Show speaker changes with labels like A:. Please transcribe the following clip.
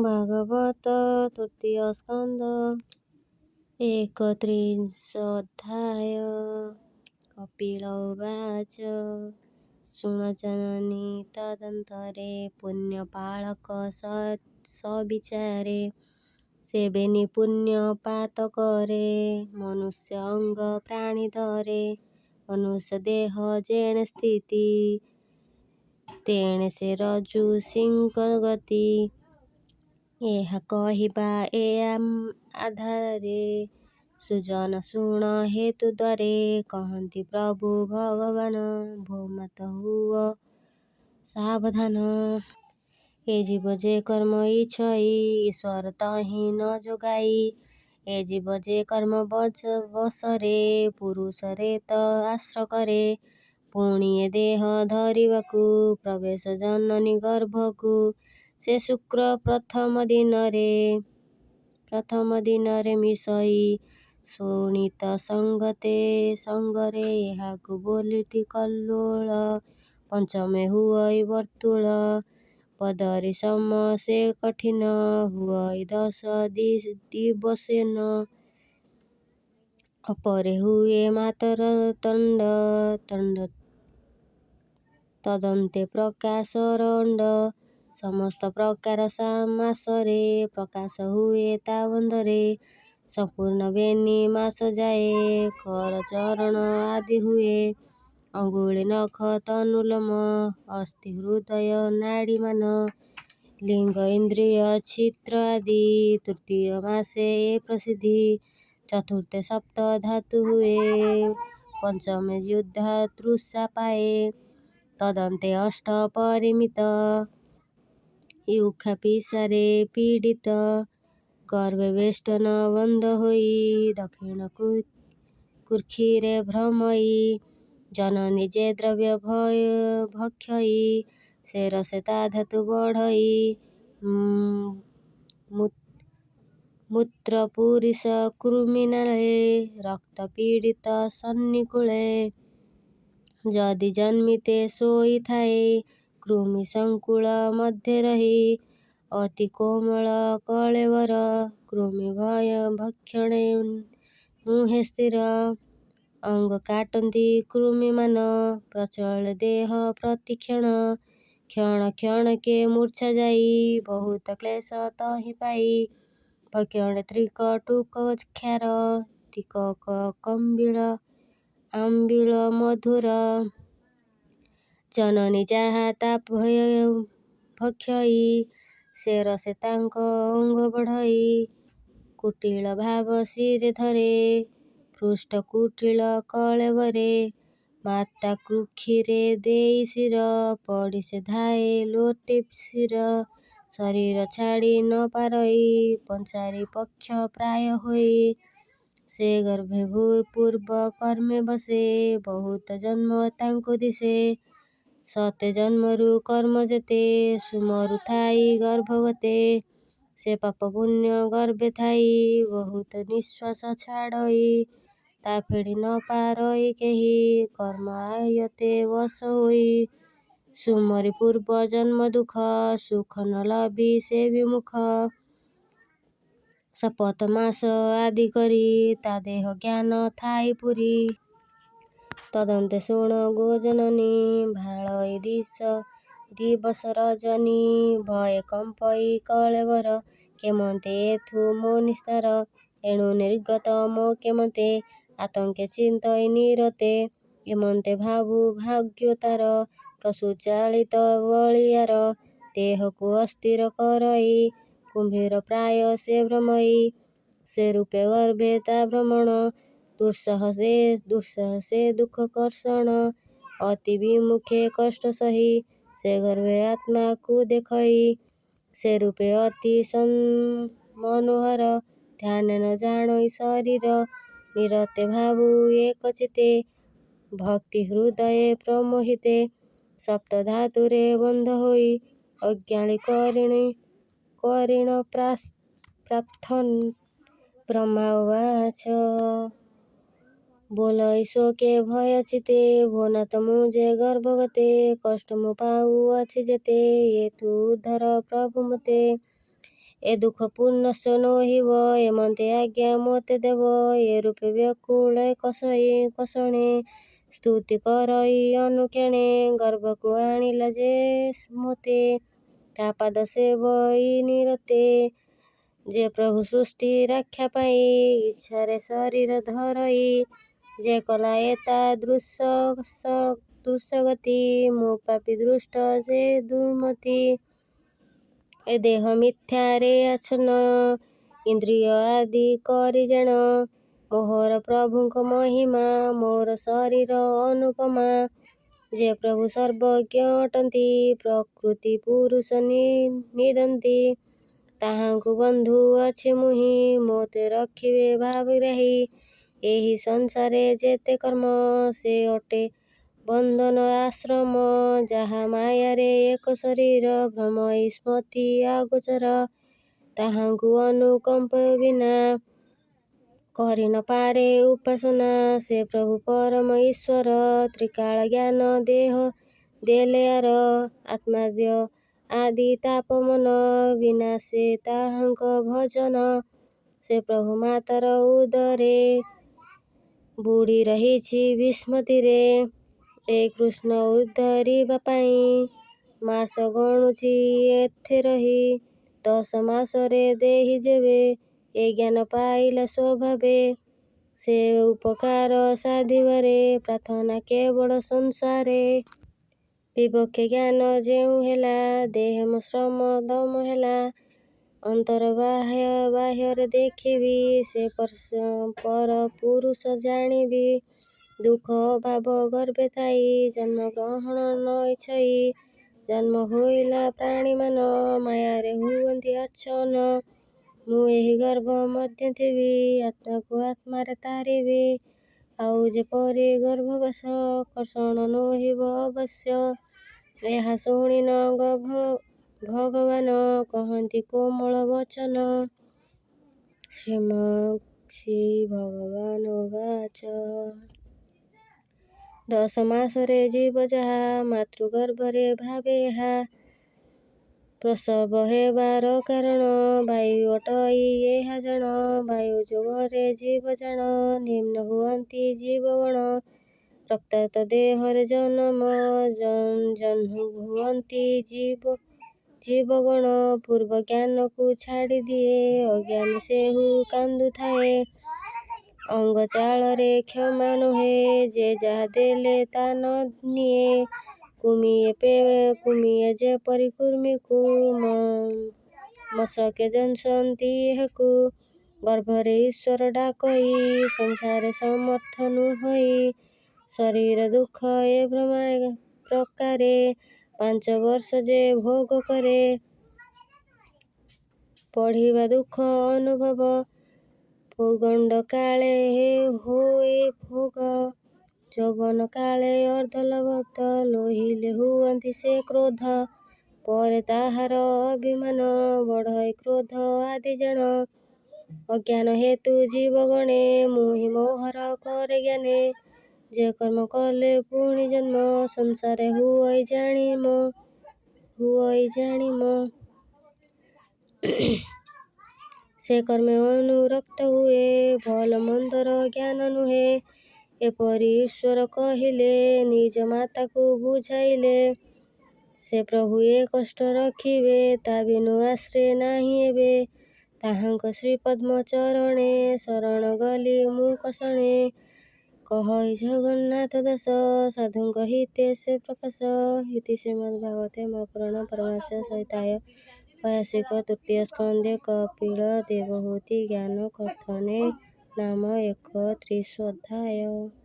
A: ଭାଗବତ ତୃତୀୟ ସ୍କନ୍ଧ 31 ଅଧ୍ୟାୟ। କପିଳ ଉବାଚ ଶୃଣ ଜନନୀ ତଦନ୍ତରେ ପୁଣ୍ୟପାଳକ ସବିଚାରେ ସେବେନି ପୁଣ୍ୟ ପାତକରେ ମନୁଷ୍ୟ ଅଙ୍ଗ ପ୍ରାଣୀ ଧରେ ମନୁଷ୍ୟ ଦେହ ଯେଣେ ସ୍ଥିତି ତେଣେ ସେ ରଜୁ ସିଂହ ଗତି। ଏହା କହିବା ଏ ଆଧାରେ ସୁଜନ ଶୁଣ ହେତୁ ଦ୍ୱାରେ କହନ୍ତି ପ୍ରଭୁ ଭଗବାନ ଭୂମାତ ହୁଅ ସାବଧାନ। ଏ ଜୀବ ଯେ କର୍ମ ଇଚ୍ଛଇ ଈଶ୍ୱର ତହିଁ ନ ଯୋଗାଇ ଏ ଜୀବ ଯେ କର୍ମ ବଶରେ ପୁରୁଷରେ ତ ଆଶ୍ର କରେ ପୁଣି ଏ ଦେହ ଧରିବାକୁ ପ୍ରବେଶ ଜନନୀ ଗର୍ଭକୁ ସେ ଶୁକ୍ର ପ୍ରଥମ ଦିନରେ ମିଶଇ ଶୋଣିତ ସଙ୍ଗରେ ଏହାକୁ ବୋଲିଟି କଲ୍ଲୋଳ ପଞ୍ଚମେ ହୁଅଇ ବର୍ତ୍ତୁଳ ପଦରି ସମ ସେ କଠିନ ହୁଅଇ 10 ଦିବସେନ ଅପରେ ହୁଏ ମାତର ତଣ୍ଡ ତଦନ୍ତେ ପ୍ରକାଶ ରଣ୍ଡ ସମସ୍ତ ପ୍ରକାର ମାସରେ ପ୍ରକାଶ ହୁଏ ତା ବନ୍ଧରେ ସମ୍ପୂର୍ଣ୍ଣ ବେନି ମାସ ଯାଏ କର ଚରଣ ଆଦି ହୁଏ ଅଙ୍ଗୁଳି ନଖ ତନୁ ଲୋମ ଅସ୍ଥି ହୃଦୟ ନାଡି ମାନ ଲିଙ୍ଗ ଇନ୍ଦ୍ରିୟ ଛିଦ୍ର ଆଦି ତୃତୀୟ ମାସେ ଏ ପ୍ରସିଦ୍ଧି ଚତୁର୍ଥେ ସପ୍ତ ଧାତୁ ହୁଏ ପଞ୍ଚମେ ଯୁଦ୍ଧ ତୃଷା ପାଏ ତଦନ୍ତେ ଅଷ୍ଟ ପରିମିତ ୟୁଖା ପିସାରେ ପୀଡ଼ିତ ଗର୍ଭେ ବେଷ୍ଟନ ବନ୍ଧ ହୋଇ ଦକ୍ଷିଣ କୁକ୍ଷିରେ ଭ୍ରମଇ ଜନନୀ ଯେ ଦ୍ରବ୍ୟ ଭକ୍ଷଇ ସେ ରସେ ତା ଧାତୁ ବଢ଼ଇ ମୂତ୍ର ପୁରିଷ କୃମିନାଳେ ରକ୍ତ ପୀଡ଼ିତ ସନ୍ନିକୂଳେ ଯଦି ଜନ୍ମିତେ ଶୋଇଥାଏ କୃମି ସଂକୁଳ ମଧ୍ୟ ରହି ଅତି କୋମଳ କଳେବର କୃମି ଭକ୍ଷଣେ ନୁହେଁ ସ୍ଥିର ଅଙ୍ଗ କାଟନ୍ତି କୃମିମାନ ପ୍ରଚଳେ ଦେହ ପ୍ରତିକ୍ଷଣ କ୍ଷଣକେ ମୂର୍ଚ୍ଛା ଯାଇ ବହୁତ କ୍ଲେଶ ତହିଁ ପାଇ ଭକ୍ଷଣେ ତ୍ରିକ ଟୁକ କ୍ଷାର ତିକକ କମ୍ବିଳ ଆମ୍ବିଳ ମଧୁର ଜନନୀ ଯାହା ତା ଭକ୍ଷଇ ସେ ରସେ ତାଙ୍କ ଅଙ୍ଗ ବଢ଼ଇ କୁଟିଳ ଭାବ ଶିରେ ଧରେ ପୃଷ୍ଠ କୁଟିଳ କଳେବରେ ମାତା କୁକ୍ଷିରେ ଦେଇ ଶିର ପଡ଼ି ସେ ଧାଏ ଲୋଟେ ଶିର ଶରୀର ଛାଡ଼ି ନ ପାରଇ ପଞ୍ଚାରି ପକ୍ଷ ପ୍ରାୟ ହୋଇ ସେ ଗର୍ଭେ ପୂର୍ବ କର୍ମେ ବସେ ବହୁତ ଜନ୍ମ ତାଙ୍କୁ ଦିଶେ ସତେ ଜନ୍ମରୁ କର୍ମ ଯେତେ ସୁମରୁ ଥାଇ ଗର୍ଭଗତେ ସେ ପାପ ପୁଣ୍ୟ ଗର୍ଭେ ଥାଇ ବହୁତ ନିଃଶ୍ୱାସ ଛାଡ଼ଇ ତା ଫେଡ଼ି ନ ପାରଇ କେହି କର୍ମ ଆୟତେ ବଶ ହୋଇ ସୁମରି ପୂର୍ବ ଜନ୍ମ ଦୁଃଖ ସୁଖ ନ ଲଭି ସେ ବିମୁଖ ଶପଥ ମାସ ଆଦି କରି ତା ଦେହ ଜ୍ଞାନ ଥାଇ ପୁରି ତଦନ୍ତେ ଶୁଣ ଗୋ ଜନନୀ ଭାଳଇ ଦିବସ ରଜନୀ ଭୟେ କମ୍ପଇ କଳେବର କେମନ୍ତେ ଏଥୁ ମୋ ନିସ୍ତାର ଏଣୁ ନିର୍ଗତ ମୋ କେମନ୍ତେ ଆତଙ୍କେ ଚିନ୍ତଇ ନିରତେ ଏମନ୍ତେ ଭାବୁ ଭାଗ୍ୟତାର ପ୍ରସୂଚାଳିତ ବଳିୟାର ଦେହକୁ ଅସ୍ଥିର କରଇ କୁମ୍ଭୀର ପ୍ରାୟ ସେ ଭ୍ରମଇ ସେ ରୂପେ ଗର୍ଭେ ତା ଭ୍ରମଣ ଦୁଃସହ ସେ ଦୁଃଖ କର୍ଷଣ ଅତି ବିମୁଖେ କଷ୍ଟ ସହି ସେ ଗର୍ଭେ ଆତ୍ମାକୁ ଦେଖଇ ସେ ରୂପେ ଅତି ମନୋହର ଧ୍ୟାନେ ନ ଜାଣଇ ଶରୀର ନିରତେ ଭାବୁ ଏକ ଚିତ୍ତେ ଭକ୍ତି ହୃଦୟେ ପ୍ରମୋହିତେ ସପ୍ତ ଧାତୁରେ ବନ୍ଧ ହୋଇ ଅଜ୍ଞାଳୀ କରିଣ ପ୍ରାର୍ଥନ ବ୍ରହ୍ମା ଉବାଚ ବୋଲଇ ଶୋକେ ଭୟ ଚିତେ ଭୋନାଥ ମୁଁ ଯେ ଗର୍ଭଗତେ କଷ୍ଟ ମୁଁ ପାଉଅଛି ଯେତେ ଏଥୁ ଉଦ୍ଧାର ପ୍ରଭୁ ମତେ ଏ ଦୁଃଖ ପୁନଶ୍ଚ ନୋହିବ ଏମନ୍ତେ ଆଜ୍ଞା ମୋତେ ଦେବ। ଏ ରୂପେ ବ୍ୟାକୁଳ କଷଣେ ସ୍ତୁତି କରଇ ଅନୁକ୍ଷଣେ ଗର୍ଭକୁ ଆଣିଲା ଯେ ମୋତେ। ତା ପାଦ ସେବଇ ନିରତେ ଯେ ପ୍ରଭୁ ସୃଷ୍ଟି ରକ୍ଷା ପାଇଁ ଇଚ୍ଛାରେ ଶରୀର ଧରଇ ଯେ କଲା ଏତା ଦୃଶ୍ୟଗତି ମୁଁ ପାପୀ ଦୃଷ୍ଟ ଯେ ଦୁର୍ମତି। ଏ ଦେହ ମିଥ୍ୟାରେ ଆଚ୍ଛନ୍ନ ଇନ୍ଦ୍ରିୟ ଆଦି କରି ଜାଣ ମୋହର ପ୍ରଭୁଙ୍କ ମହିମା ମୋର ଶରୀର ଅନୁପମା। ଯେ ପ୍ରଭୁ ସର୍ବଜ୍ଞ ଅଟନ୍ତି ପ୍ରକୃତି ପୁରୁଷ ନିଦନ୍ତି ତାହାଙ୍କୁ ବନ୍ଧୁ ଅଛି ମୁହିଁ ମୋତେ ରଖିବେ ଭାବଗ୍ରାହୀ। ଏହି ସଂସାରେ ଯେତେ କର୍ମ ସେ ଅଟେ ବନ୍ଧନ ଆଶ୍ରମ ଯାହା ମାୟାରେ ଏକ ଶରୀର ଭ୍ରମ ସ୍ମୃତି ଅଗୋଚର ତାହାଙ୍କୁ ଅନୁକମ୍ପ ବିନା କରି ନ ପାରେ ଉପାସନା। ସେ ପ୍ରଭୁ ପରମ ଈଶ୍ୱର ତ୍ରିକାଳ ଜ୍ଞାନ ଦେହ ଦେଲେ ଆର ଆତ୍ମାଦ୍ୟ ଆଦି ତାପ ମନ ବିନାଶେ ତାହାଙ୍କ ଭଜନ। ସେ ପ୍ରଭୁ ମାତାର ଉଦରେ ବୁଡ଼ି ରହିଛି ବିସ୍ମୃତିରେ ଏ କୃଷ୍ଣ ଉଦ୍ଧରିବା ପାଇଁ ମାସ ଗଣୁଛି ଏଥେରହି। 10 ମାସରେ ଦେହି ଯେବେ ଏ ଜ୍ଞାନ ପାଇଲା ସ୍ୱଭାବେ ସେ ଉପକାର ସାଧିବାରେ ପ୍ରାର୍ଥନା କେବଳ ସଂସାରେ। ବିବକ୍ଷ ଜ୍ଞାନ ଯେଉଁ ହେଲା ଦେହ ଶ୍ରମ ଦମ ହେଲା ଅନ୍ତର ବାହ୍ୟରେ ଦେଖିବି ସେ ପର ପୁରୁଷ ଜାଣିବି। ଦୁଃଖ ଅଭାବ ଗର୍ଭେ ଥାଇ ଜନ୍ମ ଗ୍ରହଣ ନ ଇଚ୍ଛଇ ଜନ୍ମ ହୋଇଲା ପ୍ରାଣୀମାନ ମାୟାରେ ହୁଅନ୍ତି ଆଚ୍ଛନ୍ନ। ମୁଁ ଏହି ଗର୍ଭ ମଧ୍ୟ ଥିବି ଆତ୍ମାକୁ ଆତ୍ମାରେ ତାରିବି ଆଉ ଯେପରି ଗର୍ଭବାସ କର୍ଷଣ ନୋହିବ ଅବଶ୍ୟ। ଏହା ଶୁଣି ନ ଭଗବାନ କହନ୍ତି କୋମଳ ବଚନ। ଶ୍ରୀ ଭଗବାନ ବାଚ। 10 ମାସରେ ଜୀବ ଯାହା ମାତୃଗର୍ଭରେ ଭାବେ ଏହା ପ୍ରସବ ହେବାର କାରଣ ବାୟୁ ଅଟଇ ଏହା ଜାଣ। ବାୟୁ ଯୋଗରେ ଜୀବ ଜାଣ ନିମ୍ନ ହୁଅନ୍ତି ଜୀବଗଣ ରକ୍ତାକ୍ତ ଦେହରେ ଜନମ ଜହ୍ନୁ ହୁଅନ୍ତି ଜୀବଗଣ। ପୂର୍ବ ଜ୍ଞାନକୁ ଛାଡ଼ି ଦିଏ ଅଜ୍ଞାନ ସେହୁ କାନ୍ଦୁଥାଏ ଅଙ୍ଗ ଚାଳରେ କ୍ଷମା ନୋହେ ଯେ ଯାହା ଦେଲେ ତା ନ ନିଏ। କୁମିଏ ଯେପରି କୁର୍ମୀକୁ ମଶକେ ଦଂଶନ୍ତି ଏହାକୁ ଗର୍ଭରେ ଈଶ୍ୱର ଡାକଇ ସଂସାରେ ସମର୍ଥ ନୁହଁଇ। ଶରୀର ଦୁଃଖ ଏ ପ୍ରକାରେ 5 ବର୍ଷ ଯେ ଭୋଗ କରେ ପଢ଼ିବା ଦୁଃଖ ଅନୁଭବ ପୌଗଣ୍ଡ କାଳେ ହୋଇ ଭୋଗ ଯୌବନ କାଳେ ଅର୍ଦ୍ଧଲବ୍ଧ ଲୋହିଲେ ହୁଅନ୍ତି ସେ କ୍ରୋଧ। ପରେ ତାହାର ଅଭିମାନ ବଢ଼ଇ କ୍ରୋଧ ଆଦି ଜାଣ। ଅଜ୍ଞାନ ହେତୁ ଜୀବଗଣେ ମୁହିଁ ମୋହର କରେ ଜ୍ଞାନେ ଯେ କର୍ମ କଲେ ପୁଣି ଜନ୍ମ ସଂସାରେ ହୁଅଇ ଜାଣିମ। ସେ କର୍ମେ ଅନୁରକ୍ତ ହୁଏ ଭଲ ମନ୍ଦର ଜ୍ଞାନ ନୁହେଁ। ଏପରି ଈଶ୍ୱର କହିଲେ ନିଜ ମାତାକୁ ବୁଝାଇଲେ ସେ ପ୍ରଭୁ ଏ କଷ୍ଟ ରଖିବେ ତା ବିନୁ ଆଶ୍ରେ ନାହିଁ ଏବେ। ତାହାଙ୍କ ଶ୍ରୀପଦ୍ମ ଚରଣେ ଶରଣ ଗଲି ମୁଁ କଷଣେ କହଇ ଜଗନ୍ନାଥ ଦାସ ସାଧୁଙ୍କ ହିତେ ସେ ପ୍ରକାଶ। ଇତି ଶ୍ରୀମଦ୍ଭାଗବତେ ମହାପୁରାଣ ପାରମହଂସ୍ୟ ସଂହିତାୟ ପାୟାସିକ ତୃତୀୟ ସ୍କନ୍ଧେ କପିଳ ଦେବହୂତି ଜ୍ଞାନ କଥନେ ନାମ 31 ଅଧ୍ୟାୟ।